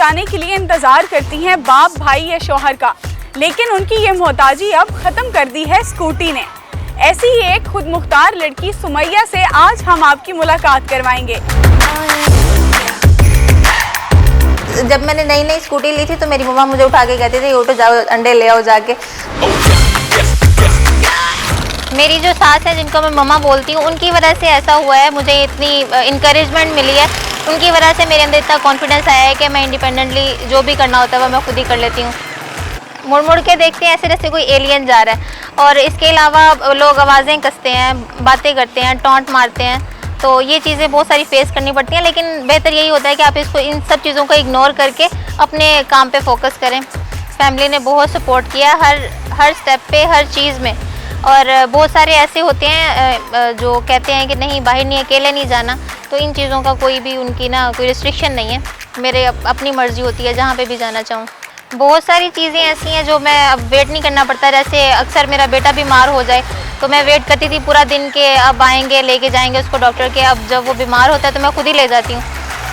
जाने के लिए इंतज़ार करती हैं बाप, भाई या शौहर का, लेकिन उनकी ये मोहताजी अब ख़त्म कर दी है स्कूटी ने। ऐसी ही एक खुद मुख्तार लड़की सुमैया से आज हम आपकी मुलाकात करवाएंगे। जब मैंने नई नई स्कूटी ली थी तो मेरी मम्मा मुझे उठा के कहती थी उठो जाओ अंडे ले आओ जाके। मेरी जो सास है जिनको मैं मम्मा बोलती हूँ, उनकी वजह से ऐसा हुआ है, मुझे इतनी इंकरेजमेंट मिली है, उनकी वजह से मेरे अंदर इतना कॉन्फिडेंस आया है कि मैं इंडिपेंडेंटली जो भी करना होता है वो मैं खुद ही कर लेती हूँ। मुड़ मुड़ के देखते हैं ऐसे जैसे कोई एलियन जा रहा है। और इसके अलावा लोग आवाज़ें कसते हैं, बातें करते हैं, टॉन्ट मारते हैं, तो ये चीज़ें बहुत सारी फेस करनी पड़ती हैं। लेकिन बेहतर यही होता है कि आप इसको इन सब चीज़ों को इग्नोर करके अपने काम पे फोकस करें। फैमिली ने बहुत सपोर्ट किया हर स्टेप पे, हर चीज़ में। और बहुत सारे ऐसे होते हैं जो कहते हैं कि नहीं बाहर नहीं, अकेले नहीं जाना, तो इन चीज़ों का कोई भी उनकी ना कोई रिस्ट्रिक्शन नहीं है। मेरे अपनी मर्ज़ी होती है जहाँ पे भी जाना चाहूँ। बहुत सारी चीज़ें ऐसी हैं जो मैं अब वेट नहीं करना पड़ता। जैसे अक्सर मेरा बेटा बीमार हो जाए तो मैं वेट करती थी पूरा दिन के अब आएंगे लेके जाएंगे उसको डॉक्टर के। अब जब वो बीमार होता है तो मैं खुद ही ले जाती हूँ।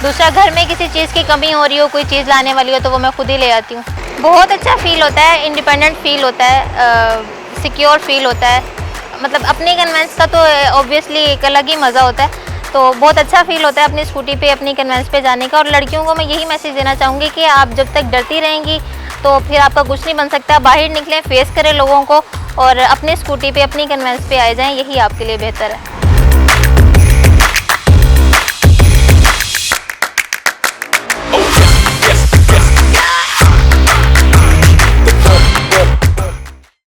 दूसरा, घर में किसी चीज़ की कमी हो रही हो, कोई चीज़ लाने वाली हो, तो वो मैं खुद ही ले आती हूँ। बहुत अच्छा फील होता है, इंडिपेंडेंट फील होता है, सिक्योर फील होता है। मतलब अपने कन्वेंस का तो ऑब्वियसली एक अलग ही मज़ा होता है, तो बहुत अच्छा फील होता है अपनी स्कूटी पे अपनी कन्वेंस पे जाने का। और लड़कियों को मैं यही मैसेज देना चाहूँगी कि आप जब तक डरती रहेंगी तो फिर आपका कुछ नहीं बन सकता। बाहर निकलें, फेस करें लोगों को और अपनी स्कूटी पे अपनी कन्वेंस पे आए जाएं, यही आपके लिए बेहतर है।